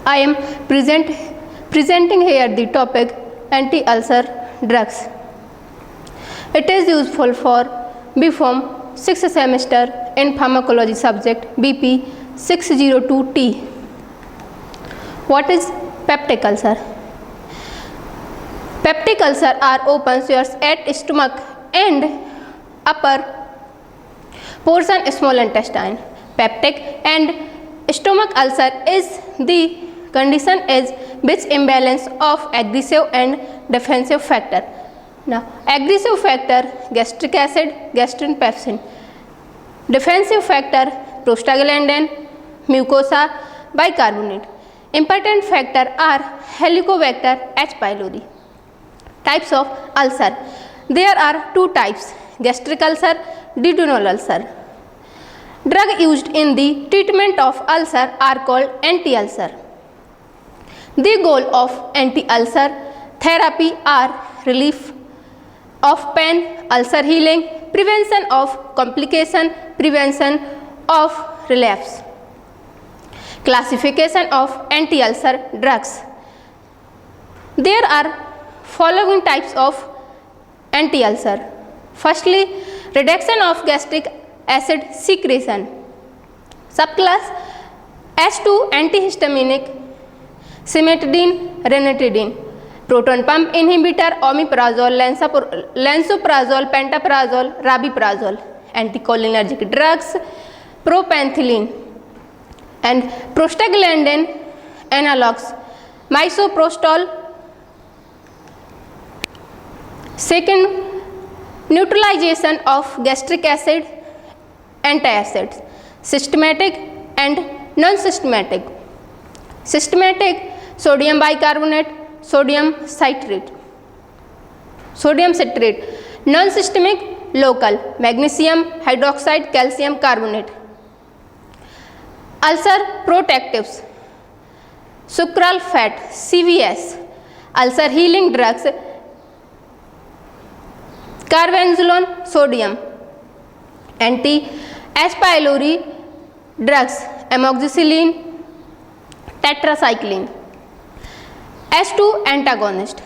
I am presenting here the topic anti-ulcer drugs. It is useful for B.Pharm 6th semester in pharmacology subject BP 602T. What is peptic ulcer? Peptic ulcer are open sores at stomach and upper portion small intestine. Peptic and stomach ulcer is the condition is which imbalance of aggressive and defensive factor. Now, aggressive factor gastric acid, gastrin, pepsin. Defensive factor prostaglandin, mucosa, bicarbonate. Important factor are Helicobacter H. pylori. Types of ulcer. There are two types: gastric ulcer, duodenal ulcer. Drug used in the treatment of ulcer are called anti-ulcer. The goal of anti-ulcer therapy are relief of pain, ulcer healing, prevention of complication, prevention of relapse. Classification of anti-ulcer drugs. There are following types of anti-ulcer. Firstly, reduction of gastric acid secretion. Subclass H2 antihistaminic, cimetidine, ranitidine. Proton pump inhibitor, omeprazole, lansoprazole, pantoprazole, rabeprazole. Anticholinergic drugs, propanthyline and prostaglandin analogs, misoprostol. Second, neutralization of gastric acid antacids, systematic and non-systematic. Systematic, sodium bicarbonate, sodium citrate. Non-systemic, local, magnesium hydroxide, calcium carbonate. Ulcer protectives, sucral fat, CVS. Ulcer healing drugs, carbenzolone sodium. Anti-H. pylori drugs, amoxicillin, tetracycline. H2 antagonist,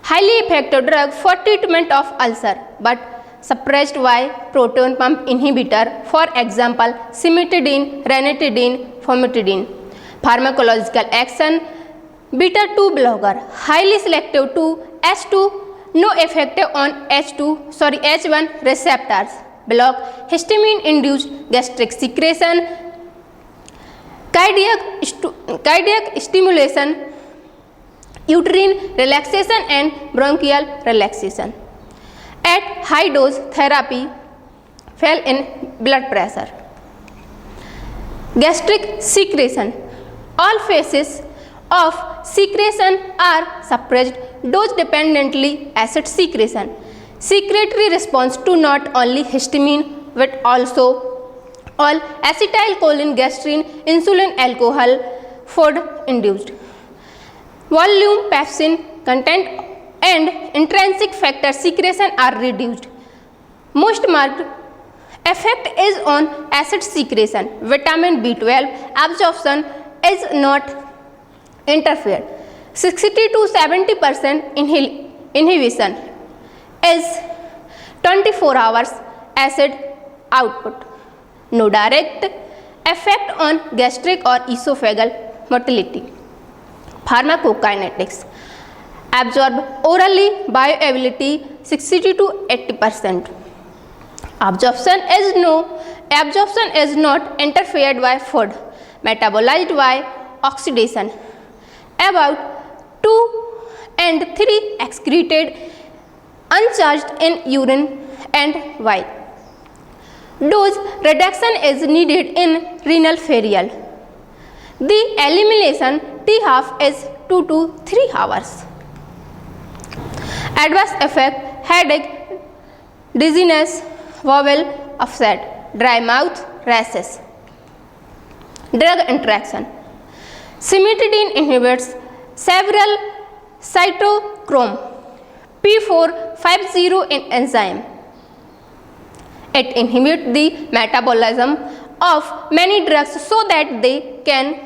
highly effective drug for treatment of ulcer but suppressed by proton pump inhibitor, for example cimetidine, ranitidine, famotidine. Pharmacological action, beta 2 blocker, highly selective to H2, no effective on H1 receptors, block histamine induced gastric secretion, cardiac stimulation, uterine relaxation and bronchial relaxation. At high dose therapy fall in blood pressure. Gastric secretion, all phases of secretion are suppressed dose dependently. Acid secretion, secretory response to not only histamine but also all acetylcholine, gastrin, insulin, alcohol, food induced. Volume, pepsin content and intrinsic factor secretion are reduced. Most marked effect is on acid secretion. Vitamin B12 absorption is not interfered. 60 to 70% inhibition is 24 hours acid output. No direct effect on gastric or esophageal motility. Pharmacokinetics, absorb orally, bioavailability 60 to 80%. Absorption is not interfered by food, metabolized by oxidation. About 2 and 3 excreted uncharged in urine and bile. Dose reduction is needed in renal failure. The elimination T-half is 2 to 3 hours. Adverse effect, headache, dizziness, vowel upset, dry mouth, rashes. Drug interaction, cimetidine inhibits several cytochrome P450 enzyme. It inhibits the metabolism of many drugs so that they can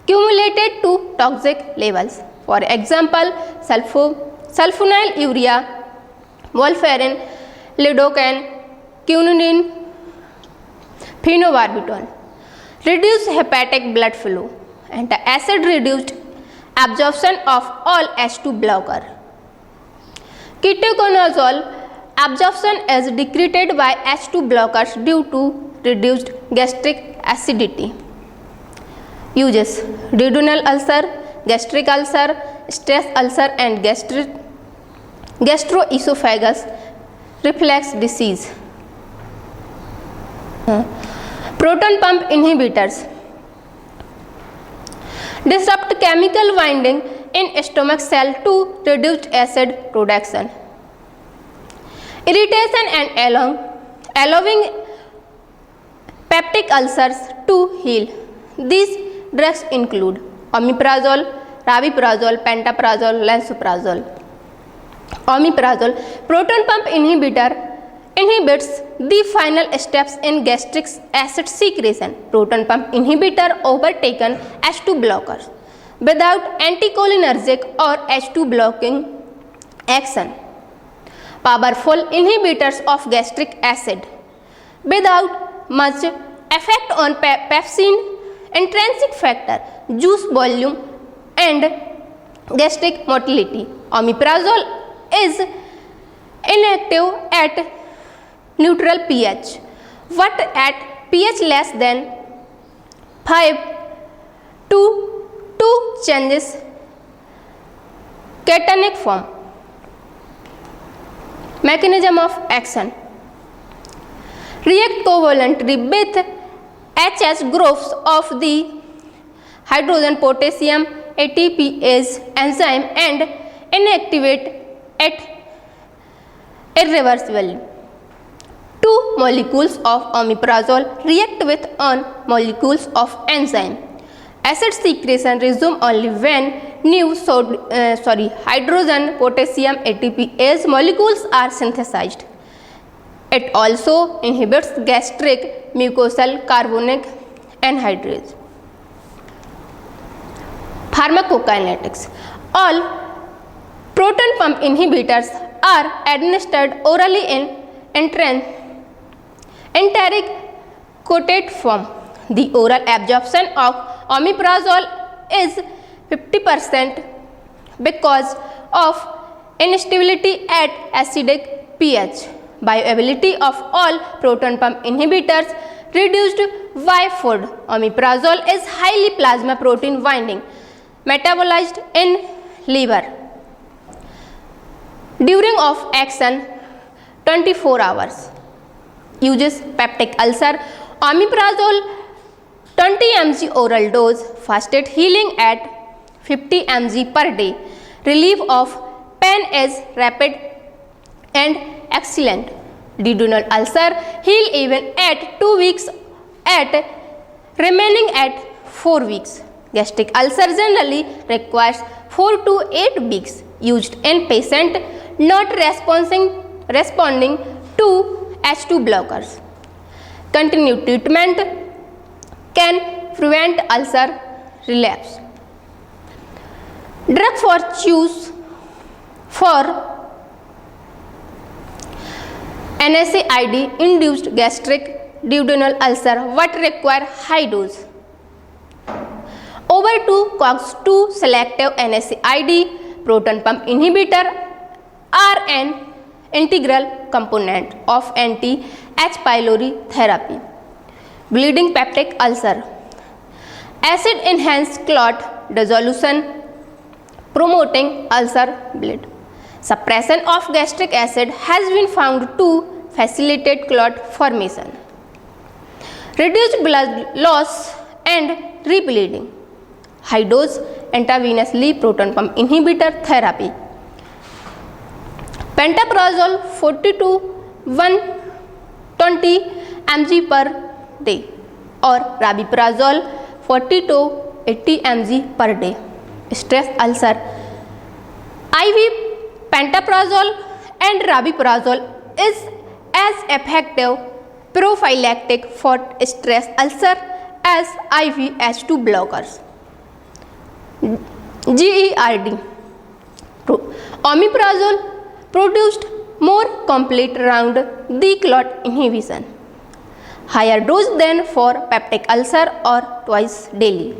cumulated to toxic levels. For example, sulfonylurea, warfarin, lidocaine, quinine, phenobarbital. Reduced hepatic blood flow. Antacid reduced absorption of all H2 blocker. Ketoconazole absorption is decreased by H2 blockers due to reduced gastric acidity. Uses: duodenal ulcer, gastric ulcer, stress ulcer and gastroesophagus reflux disease. Proton pump inhibitors disrupt chemical binding in stomach cell to reduce acid production. Irritation and allowing peptic ulcers to heal. These drugs include omeprazole, rabeprazole, pantoprazole, lansoprazole. Omeprazole proton pump inhibitor inhibits the final steps in gastric acid secretion. Proton pump inhibitor overtaken H2 blockers without anticholinergic or H2 blocking action. Powerful inhibitors of gastric acid without much effect on pepsin, intrinsic factor, juice volume and gastric motility. Omeprazole is inactive at neutral pH, but at pH less than 5 to 2 changes cationic form. Mechanism of action: react covalently with HS groups of the hydrogen potassium ATPase enzyme and inactivate it irreversibly. 2 molecules of omeprazole react with 1 molecules of enzyme. Acid secretion resume only when new hydrogen potassium ATPase molecules are synthesized. It also inhibits gastric mucosal carbonic anhydrase. Pharmacokinetics: all proton pump inhibitors are administered orally in enteric coated form. The oral absorption of omeprazole is 50% because of instability at acidic pH. Bioavailability of all proton pump inhibitors reduced by food. Omeprazole is highly plasma protein binding, metabolized in liver. During of action 24 hours. Uses: peptic ulcer, omeprazole 20 mg oral dose, fasted healing at 50 mg per day. Relief of pain is rapid and excellent. Duodenal ulcer heal even at 2 weeks at remaining at 4 weeks. Gastric ulcer generally requires 4 to 8 weeks. Used in patient not responding to H2 blockers. Continued treatment can prevent ulcer relapse. Drug for choose for NSAID induced gastric duodenal ulcer what require high dose. Over 2 COX-2 selective NSAID proton pump inhibitor are an integral component of anti-H. pylori therapy. Bleeding peptic ulcer: acid enhanced clot dissolution promoting ulcer bleed. Suppression of gastric acid has been found to facilitate clot formation. Reduced blood loss and rebleeding. High dose intravenously proton pump inhibitor therapy. Pantoprazole 40 to 120 mg per day or rabeprazole 40 to 80 mg per day. Stress ulcer: IV pantoprazole and rabeprazole is as effective prophylactic for stress ulcer as IV H2 blockers. GERD. Omeprazole produced more complete round the clot inhibition. Higher dose than for peptic ulcer or twice daily.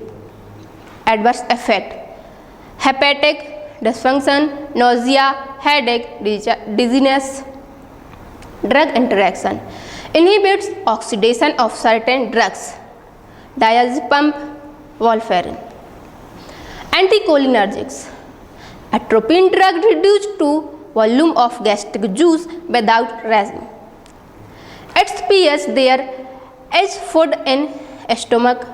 Adverse effect: hepatic dysfunction, nausea, headache, dizziness. Drug interaction: inhibits oxidation of certain drugs, diazepam, warfarin. Anticholinergics: atropine drug reduced to volume of gastric juice without raising its pH. There is food in stomach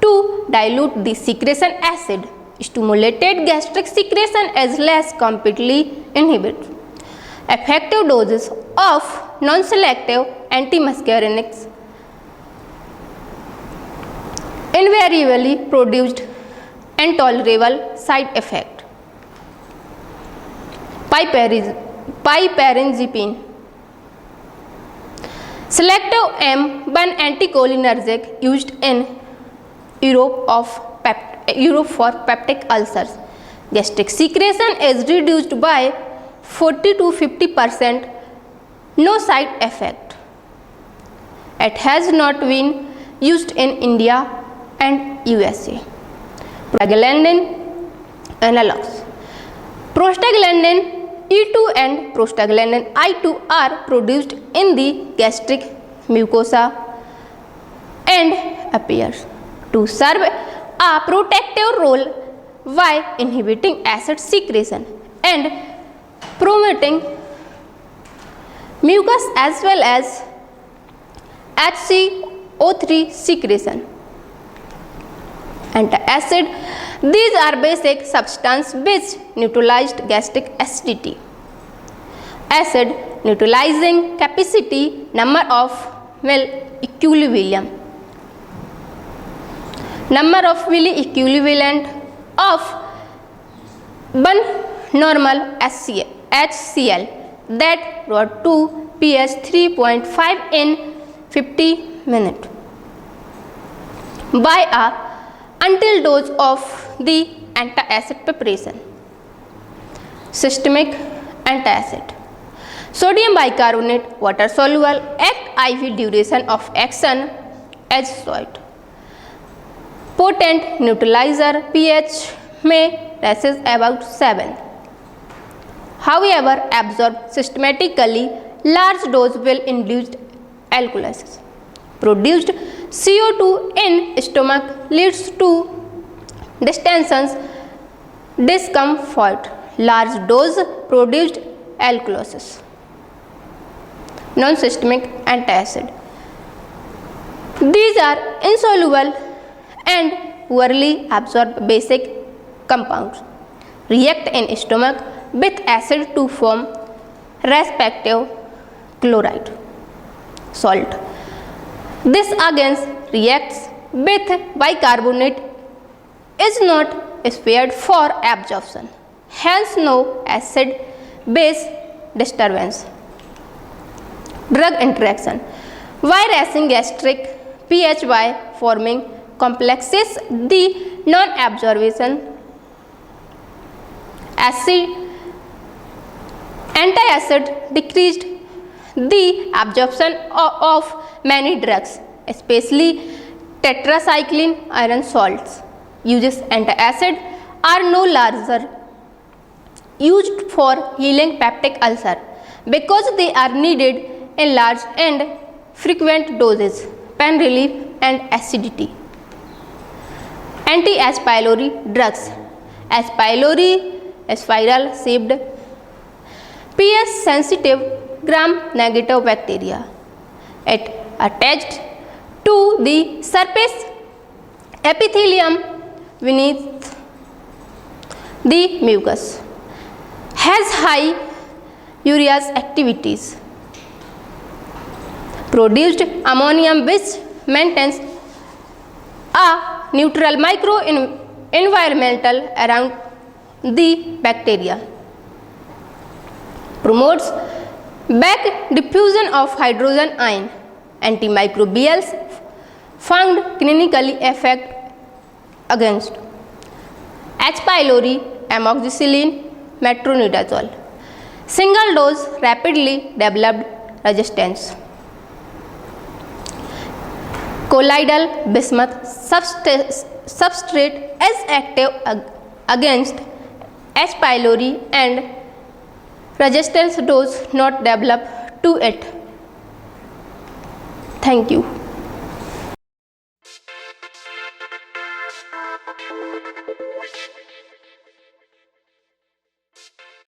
to dilute the secretion acid. Stimulated gastric secretion is less completely inhibited. Effective doses of non-selective antimuscarinics invariably produced intolerable side effect. Piperazepine. Selective M1 anticholinergic used in Europe for peptic ulcers. Gastric secretion is reduced by 40 to 50%. No side effect. It has not been used in India and USA. Prostaglandin analogs. Prostaglandin E2 and prostaglandin I2 are produced in the gastric mucosa and appears to serve a protective role while inhibiting acid secretion and promoting mucus as well as HCO3 secretion. Antacid: these are basic substances which neutralized gastric acidity. Acid neutralizing capacity, number of well equilibrium. Number of Willi equivalent of one normal HCl that brought to pH 3.5 in 50 minutes by a until dose of the antacid preparation. Systemic antacid: sodium bicarbonate, water soluble, act IV duration of action as short. Potent neutralizer, pH may rises about 7. However, absorbed systematically, large dose will induce alkalosis. Produced CO2 in stomach leads to distensions, discomfort. Large dose produced alkalosis. Non-systemic antacid: these are insoluble and poorly absorbed basic compounds. React in stomach with acid to form respective chloride, salt. This again reacts with bicarbonate, is not spared for absorption, hence no acid base disturbance. Drug interaction: by raising gastric pH by forming complexes, the non-absorption antacid decreased the absorption of many drugs, especially tetracycline iron salts. Uses antacid are no longer used for healing peptic ulcer because they are needed in large and frequent doses, pain relief and acidity. Anti-H. pylori drugs: H. pylori, spiral shaped, pH sensitive, gram negative bacteria. It attached to the surface epithelium beneath the mucus, has high urease activities, produced ammonium which maintains a neutral microenvironmental around the bacteria, promotes back diffusion of hydrogen ion. Antimicrobials found clinically effect against H. pylori, amoxicillin, metronidazole. Single dose rapidly developed resistance. Colloidal bismuth substrate is active against H. pylori and resistance dose not developed to it. Thank you.